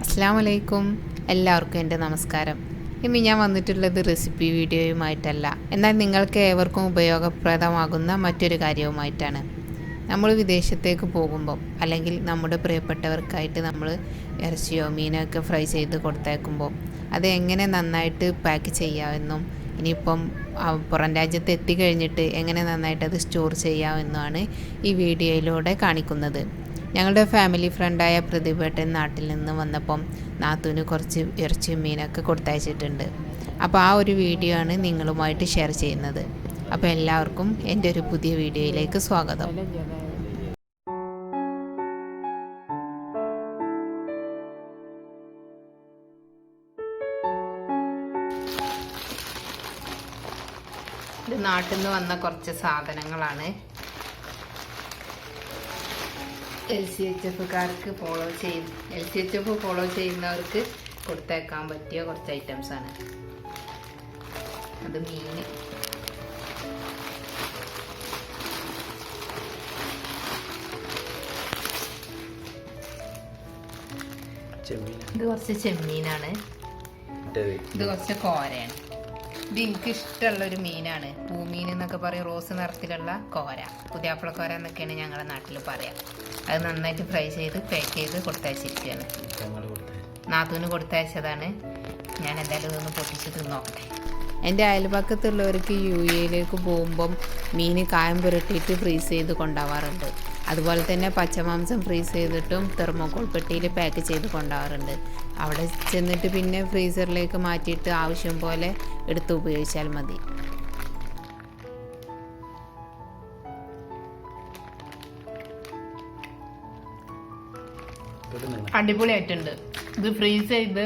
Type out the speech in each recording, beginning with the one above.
അസ്സലാമു അലൈക്കും. എല്ലാവർക്കും എൻ്റെ നമസ്കാരം. ഇന്ന് ഞാൻ വന്നിട്ടുള്ളത് റെസിപ്പി വീഡിയോയുമായിട്ടല്ല, എന്നാൽ നിങ്ങൾക്ക് ഏവർക്കും ഉപയോഗപ്രദമാകുന്ന മറ്റൊരു കാര്യവുമായിട്ടാണ്. നമ്മൾ വിദേശത്തേക്ക് പോകുമ്പം അല്ലെങ്കിൽ നമ്മുടെ പ്രിയപ്പെട്ടവർക്കായിട്ട് നമ്മൾ ഇറച്ചിയോ മീനൊക്കെ ഫ്രൈ ചെയ്ത് കൊടുത്തേക്കുമ്പോൾ അത് എങ്ങനെ നന്നായിട്ട് പാക്ക് ചെയ്യാമെന്നും ഇനിയിപ്പം പുറം രാജ്യത്ത് എത്തിക്കഴിഞ്ഞിട്ട് എങ്ങനെ നന്നായിട്ട് അത് സ്റ്റോർ ചെയ്യാമെന്നുമാണ് ഈ വീഡിയോയിലൂടെ കാണിക്കുന്നത്. ഞങ്ങളുടെ ഫാമിലി ഫ്രണ്ടായ പ്രതിഭേട്ടൻ നാട്ടിൽ നിന്ന് വന്നപ്പം നാത്തൂന് കുറച്ച് ഇറച്ചിയും മീനൊക്കെ കൊടുത്തയച്ചിട്ടുണ്ട്. അപ്പോൾ ആ ഒരു വീഡിയോ ആണ് നിങ്ങളുമായിട്ട് ഷെയർ ചെയ്യുന്നത്. അപ്പോൾ എല്ലാവർക്കും എൻ്റെ ഒരു പുതിയ വീഡിയോയിലേക്ക് സ്വാഗതം. ഇത് നാട്ടിൽ നിന്ന് വന്ന കുറച്ച് സാധനങ്ങളാണ്. LCHF ഫോളോ ചെയ്യുന്നവർക്ക് കൊടുത്തേക്കാൻ പറ്റിയ കുറച്ച് ഐറ്റംസാണ്. അത് മീൻ, ഇത് കുറച്ച് ചെമ്മീനാണ്, ഇത് കുറച്ച് കോരയാണ്. ഇത് എനിക്കിഷ്ടമുള്ളൊരു മീനാണ്. പൂമീൻ എന്നൊക്കെ പറയും, റോസ് നിറത്തിലുള്ള കോര, പുതിയാപ്പിളക്കോര എന്നൊക്കെയാണ് ഞങ്ങളുടെ നാട്ടിൽ പറയാം. അത് നന്നായിട്ട് ഫ്രൈ ചെയ്ത് പാക്ക് ചെയ്ത് കൊടുത്തയച്ചിരിക്കുകയാണ്. നാത്തൂന് കൊടുത്തയച്ചതാണ്. ഞാൻ എന്തായാലും ഇതൊന്ന് പൊട്ടിച്ച് തിന്നോക്കട്ടെ. എൻ്റെ അയൽപക്കത്തുള്ളവർക്ക് UAE പോകുമ്പം മീൻ കായം പുരട്ടിയിട്ട് ഫ്രീസ് ചെയ്ത് കൊണ്ടുപോകാറുണ്ട്. അതുപോലെ തന്നെ പച്ചമാംസം ഫ്രീസ് ചെയ്തിട്ടും തെർമോക്കോൾ പെട്ടിയിൽ പാക്ക് ചെയ്ത് കൊണ്ടുപോകാറുണ്ട്. അവിടെ ചെന്നിട്ട് പിന്നെ ഫ്രീസറിലേക്ക് മാറ്റിയിട്ട് ആവശ്യം പോലെ എടുത്ത് ഉപയോഗിച്ചാൽ മതി. അടിപൊളിയായിട്ടുണ്ട്. ഇത് ഫ്രീസ് ചെയ്ത്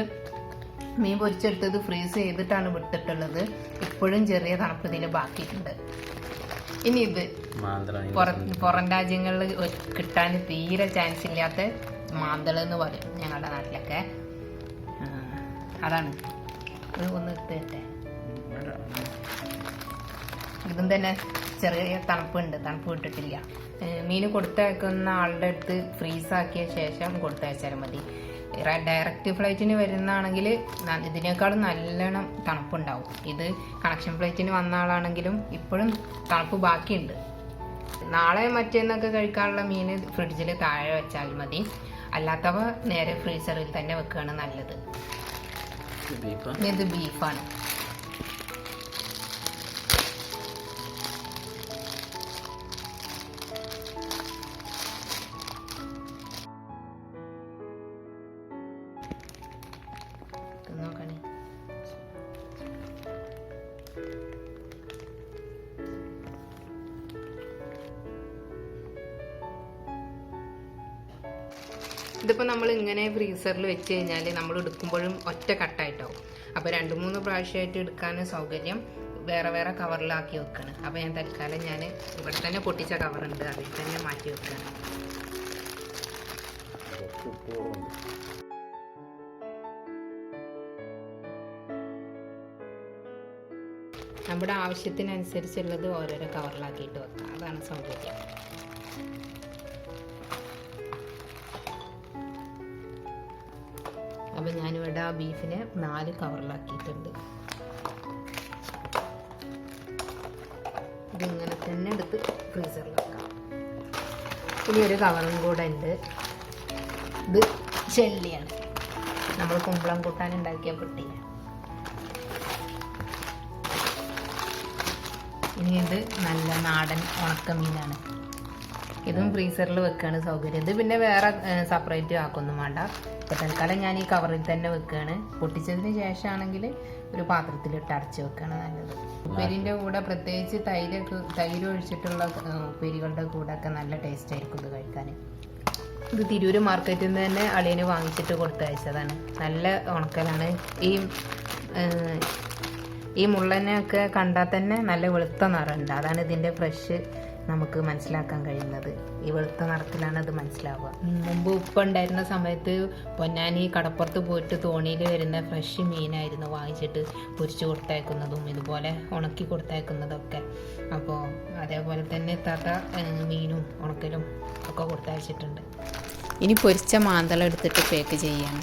മീൻ പൊരിച്ചെടുത്തത് ഫ്രീസ് ചെയ്തിട്ടാണ് വിട്ടിട്ടുള്ളത്. ഇപ്പോഴും ചെറിയ തണുപ്പ് ഇതിൽ ബാക്കിയിട്ടുണ്ട്. ഇനി ഇത് പുറം രാജ്യങ്ങളിൽ കിട്ടാൻ തീരെ ചാൻസ് ഇല്ലാത്ത മാന്തള് എന്ന് പറയും ഞങ്ങളുടെ നാട്ടിലൊക്കെ. അതാണ് ഒന്ന് എടുത്തിട്ടെ. ഇതും തന്നെ ചെറിയ തണുപ്പുണ്ട്, തണുപ്പ് വിട്ടിട്ടില്ല. മീൻ കൊടുത്തയക്കുന്ന ആളുടെ അടുത്ത് ഫ്രീസാക്കിയ ശേഷം കൊടുത്തയച്ചാലും മതി. ഡയറക്റ്റ് ഫ്ലൈറ്റിന് വരുന്നതാണെങ്കിൽ ഇതിനേക്കാളും നല്ലോണം തണുപ്പുണ്ടാവും. ഇത് കണക്ഷൻ ഫ്ലൈറ്റിന് വന്ന ആളാണെങ്കിലും ഇപ്പോഴും തണുപ്പ് ബാക്കിയുണ്ട്. നാളെ മറ്റേന്നൊക്കെ കഴിക്കാനുള്ള മീൻ ഫ്രിഡ്ജിൽ താഴെ വെച്ചാൽ മതി. അല്ലാത്തവ നേരെ ഫ്രീസറിൽ തന്നെ വെക്കുകയാണ് നല്ലത്. ഇത് ബീഫാണ്. നോക്കണേ, ഇതിപ്പോൾ നമ്മൾ ഇങ്ങനെ ഫ്രീസറിൽ വെച്ച് കഴിഞ്ഞാൽ നമ്മൾ എടുക്കുമ്പോഴും ഒറ്റ കട്ടായിട്ടാവും. അപ്പോൾ 2-3 പ്രാവശ്യമായിട്ട് എടുക്കാൻ സൗകര്യം വേറെ വേറെ കവറിലാക്കി വെക്കണം. അപ്പോൾ ഞാൻ തൽക്കാലം ഇവിടെ തന്നെ പൊട്ടിച്ച കവറുണ്ട്, അതിൽ തന്നെ മാറ്റി വെക്കുകയാണ്. നമ്മുടെ ആവശ്യത്തിനനുസരിച്ചുള്ളത് ഓരോരോ കവറിലാക്കിയിട്ട് വെക്കാം. അതാണ് സൗകര്യം. അപ്പം ഞാനിവിടെ ആ ബീഫിനെ 4 കവറിലാക്കിയിട്ടുണ്ട്. ഇതിങ്ങനെ തന്നെ എടുത്ത് ഫ്രീസറിൽ വെക്കാം. ഇനി ഒരു കവറും കൂടെ ഉണ്ട്. ഇത് ചെല്ലിയാണ്, നമ്മൾ കുമ്പളം കൂട്ടാൻ ഉണ്ടാക്കിയ പെട്ടിയാണ്. ഇനി ഇത് നല്ല നാടൻ ഉണക്കമീനാണ്. ഇതും ഫ്രീസറിൽ വെക്കുകയാണ് സൗകര്യം. ഇത് പിന്നെ വേറെ സെപ്പറേറ്റ് ആക്കൊന്നും വേണ്ട. ഇപ്പോൾ തൽക്കാലം ഞാൻ ഈ കവറിൽ തന്നെ വെക്കുകയാണ്. പൊട്ടിച്ചതിന് ശേഷമാണെങ്കിൽ ഒരു പാത്രത്തിലിട്ട് അടച്ച് വെക്കുകയാണ് നല്ലത്. ഉപ്പേരിൻ്റെ കൂടെ പ്രത്യേകിച്ച് തൈര് ഒഴിച്ചിട്ടുള്ള ഉപ്പേരികളുടെ കൂടെ ഒക്കെ നല്ല ടേസ്റ്റ് ആയിരിക്കും ഇത് കഴിക്കാൻ. ഇത് തിരൂർ മാർക്കറ്റിൽ നിന്ന് തന്നെ അളിയന് വാങ്ങിച്ചിട്ട് കൊടുത്തയച്ചതാണ്. നല്ല ഉണക്കലാണ്. ഈ മുള്ളനെയൊക്കെ കണ്ടാൽ തന്നെ നല്ല വെളുത്ത നിറമുണ്ട്. അതാണ് ഇതിൻ്റെ ഫ്രഷ് നമുക്ക് മനസ്സിലാക്കാൻ കഴിയുന്നത്. ഈ വെളുത്ത നിറത്തിലാണ് അത് മനസ്സിലാവുക. മുമ്പ് ഉപ്പ് ഉണ്ടായിരുന്ന സമയത്ത് പൊന്നാനി കടപ്പുറത്ത് പോയിട്ട് തോണിയിൽ വരുന്ന ഫ്രഷ് മീനായിരുന്നു വാങ്ങിച്ചിട്ട് പൊരിച്ച് കൊടുത്തയക്കുന്നതും ഇതുപോലെ ഉണക്കി കൊടുത്തയക്കുന്നതൊക്കെ. അപ്പോൾ അതേപോലെ തന്നെ താത്ത മീനും ഉണക്കലും ഒക്കെ കൊടുത്തയച്ചിട്ടുണ്ട്. ഇനി പൊരിച്ച മാന്തളം എടുത്തിട്ട് പാക്ക് ചെയ്യാണ്.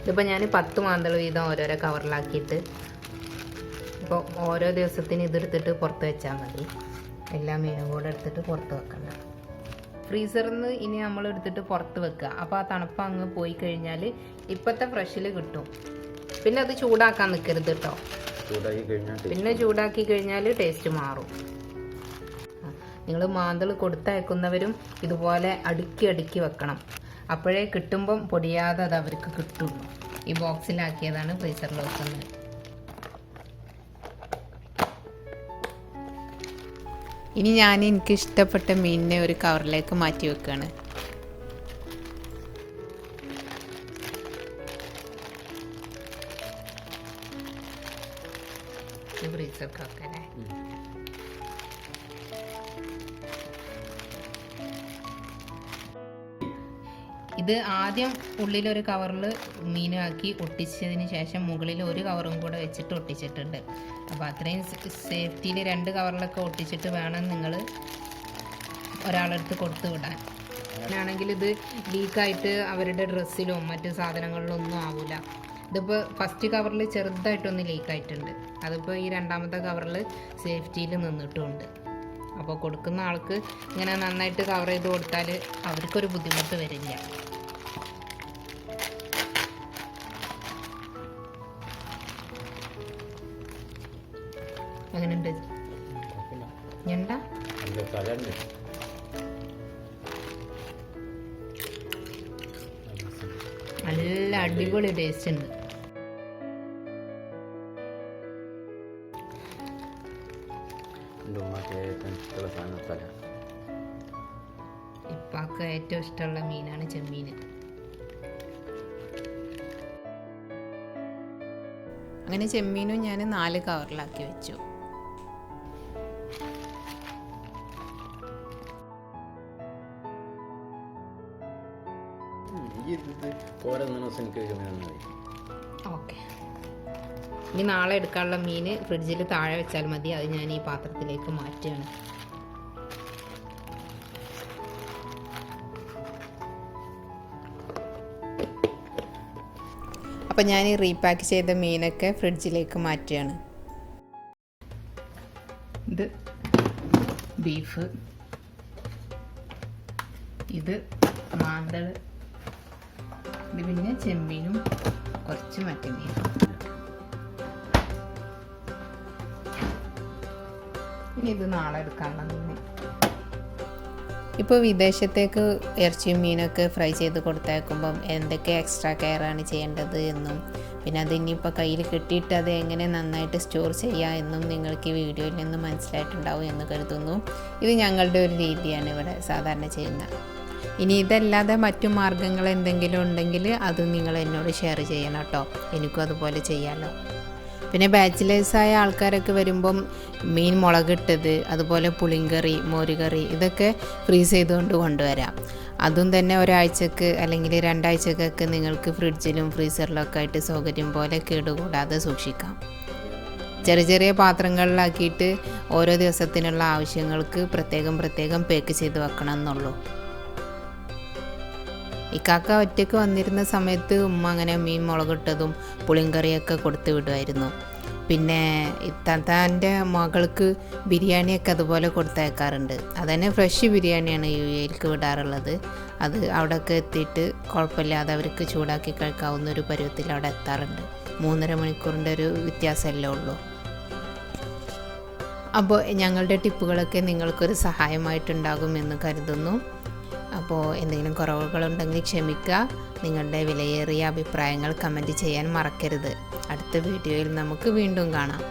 ഇതിപ്പോൾ ഞാൻ 10 മാന്തൾ വീതം ഓരോരോ കവറിലാക്കിയിട്ട് ഇപ്പോൾ ഓരോ ദിവസത്തിന് ഇതെടുത്തിട്ട് പുറത്ത് വെച്ചാൽ മതി. എല്ലാ മീനും കൂടെ എടുത്തിട്ട് പുറത്ത് വെക്കണ്ട. ഫ്രീസറിൽ നിന്ന് ഇനി നമ്മൾ എടുത്തിട്ട് പുറത്ത് വെക്കുക. അപ്പോൾ ആ തണുപ്പ് അങ്ങ് പോയി കഴിഞ്ഞാൽ ഇപ്പോഴത്തെ ഫ്രഷിൽ കിട്ടും. പിന്നെ അത് ചൂടാക്കാൻ നിൽക്കരുത് കേട്ടോ. പിന്നെ ചൂടാക്കി കഴിഞ്ഞാൽ ടേസ്റ്റ് മാറും. നിങ്ങൾ മാന്തൾ കൊടുത്തയക്കുന്നവരും ഇതുപോലെ അടുക്കി വെക്കണം. അപ്പോഴേ കിട്ടുമ്പം പൊടിയാതെ അത് അവർക്ക് കിട്ടുള്ളൂ. ഈ ബോക്സിലാക്കിയതാണ് ഫ്രീസറിൽ വെക്കുന്നത്. ഇനി ഞാൻ എനിക്ക് ഇഷ്ടപ്പെട്ട മീനിനെ ഒരു കവറിലേക്ക് മാറ്റി വെക്കുകയാണ്. ഫ്രീസർക്കൊക്കെ ഇത് ആദ്യം ഉള്ളിലൊരു കവറിൽ മീനാക്കി ഒട്ടിച്ചതിന് ശേഷം മുകളിൽ ഒരു കവറും കൂടെ വെച്ചിട്ട് ഒട്ടിച്ചിട്ടുണ്ട്. അപ്പോൾ അത്രയും സേഫ്റ്റിയിൽ 2 കവറിലൊക്കെ ഒട്ടിച്ചിട്ട് വേണം നിങ്ങൾ ഒരാളെടുത്ത് കൊടുത്തു വിടാൻ. അങ്ങനെയാണെങ്കിൽ ഇത് ലീക്കായിട്ട് അവരുടെ ഡ്രസ്സിലും മറ്റു സാധനങ്ങളിലും ഒന്നും ആവില്ല. ഇതിപ്പോൾ ഫസ്റ്റ് കവറിൽ ചെറുതായിട്ടൊന്ന് ലീക്കായിട്ടുണ്ട്. അതിപ്പോൾ ഈ 2ാമത്തെ കവറിൽ സേഫ്റ്റിയിൽ നിന്നിട്ടുമുണ്ട്. അപ്പോൾ കൊടുക്കുന്ന ആൾക്ക് ഇങ്ങനെ നന്നായിട്ട് കവർ ചെയ്ത് കൊടുത്താൽ അവർക്കൊരു ബുദ്ധിമുട്ട് വരില്ല. എങ്ങനെയുണ്ട് ഞണ്ട? നല്ല അടിപൊളി ടേസ്റ്റ് ഉണ്ട്. ഇപ്പാക്ക് ഏറ്റവും ഇഷ്ടമുള്ള മീനാണ് ചെമ്മീൻ. അങ്ങനെ ചെമ്മീനും ഞാൻ 4 കവറിലാക്കി വെച്ചു. ഓക്കെ, ഇനി നാളെ എടുക്കാനുള്ള മീൻ ഫ്രിഡ്ജിൽ താഴെ വെച്ചാൽ മതി. അത് ഞാൻ ഈ പാത്രത്തിലേക്ക് മാറ്റുകയാണ്. അപ്പോൾ ഞാൻ ഈ റീപാക്ക് ചെയ്ത മീനൊക്കെ ഫ്രിഡ്ജിലേക്ക് മാറ്റുകയാണ്. ഇത് ബീഫ്, ഇത് മാന്തൾ, ഇത് പിന്നെ ചെമ്മീനും കുറച്ച് മറ്റു മീനും. ഇനി ഇത് നാളെ എടുക്കാനുള്ള മീൻ. ഇപ്പോൾ വിദേശത്തേക്ക് ഇറച്ചിയും മീനൊക്കെ ഫ്രൈ ചെയ്ത് കൊടുത്തയക്കുമ്പം എന്തൊക്കെ എക്സ്ട്രാ കെയറാണ് ചെയ്യേണ്ടത് എന്നും പിന്നെ അത് ഇനിയിപ്പോൾ കയ്യിൽ കിട്ടിയിട്ട് അത് എങ്ങനെ നന്നായിട്ട് സ്റ്റോർ ചെയ്യുക എന്നും നിങ്ങൾക്ക് ഈ വീഡിയോയിൽ നിന്ന് മനസ്സിലായിട്ടുണ്ടാവും എന്ന് കരുതുന്നു. ഇത് ഞങ്ങളുടെ ഒരു രീതിയാണ് ഇവിടെ സാധാരണ ചെയ്യുന്നത്. ഇനി ഇതല്ലാതെ മറ്റു മാർഗ്ഗങ്ങൾ എന്തെങ്കിലും ഉണ്ടെങ്കിൽ അത് നിങ്ങൾ എന്നോട് ഷെയർ ചെയ്യണം കേട്ടോ. എനിക്കും അതുപോലെ ചെയ്യാമല്ലോ. പിന്നെ ബാച്ചിലേഴ്സായ ആൾക്കാരൊക്കെ വരുമ്പം മീൻ മുളകിട്ടത്, അതുപോലെ പുളിങ്കറി, മോരുകറി ഇതൊക്കെ ഫ്രീസ് ചെയ്തുകൊണ്ട് കൊണ്ടുവരാം. അതും തന്നെ ഒരാഴ്ചക്ക് അല്ലെങ്കിൽ 2 ആഴ്ചക്കൊക്കെ നിങ്ങൾക്ക് ഫ്രിഡ്ജിലും ഫ്രീസറിലൊക്കെ ആയിട്ട് സൗകര്യം പോലെ കേടുകൂടാതെ സൂക്ഷിക്കാം. ചെറിയ ചെറിയ പാത്രങ്ങളിലാക്കിയിട്ട് ഓരോ ദിവസത്തിനുള്ള ആവശ്യങ്ങൾക്ക് പ്രത്യേകം പാക്ക് ചെയ്ത് വെക്കണം എന്നുള്ളൂ. ഇക്കാക്ക ഒറ്റയ്ക്ക് വന്നിരുന്ന സമയത്ത് ഉമ്മ അങ്ങനെ മീൻ മുളകിട്ടതും പുളിങ്കറിയൊക്കെ കൊടുത്തു വിടുമായിരുന്നു. പിന്നെ ഇത്താൻ്റെ മകൾക്ക് ബിരിയാണിയൊക്കെ അതുപോലെ കൊടുത്തയക്കാറുണ്ട്. അതന്നെ ഫ്രഷ് ബിരിയാണിയാണ് UAE വിടാറുള്ളത്. അത് അവിടെയൊക്കെ എത്തിയിട്ട് കുഴപ്പമില്ലാതെ അവർക്ക് ചൂടാക്കി കഴിക്കാവുന്ന ഒരു പരുവത്തിൽ അവിടെ എത്താറുണ്ട്. 3.5 മണിക്കൂറിൻ്റെ ഒരു വ്യത്യാസമല്ലേ ഉള്ളൂ. അപ്പോൾ ഞങ്ങളുടെ ടിപ്പുകളൊക്കെ നിങ്ങൾക്കൊരു സഹായമായിട്ടുണ്ടാകുമെന്ന് കരുതുന്നു. അപ്പോൾ എന്തെങ്കിലും കുറവുകളുണ്ടെങ്കിൽ ക്ഷമിക്കുക. നിങ്ങളുടെ വിലയേറിയ അഭിപ്രായങ്ങൾ കമൻറ്റ് ചെയ്യാൻ മറക്കരുത്. അടുത്ത വീഡിയോയിൽ നമുക്ക് വീണ്ടും കാണാം.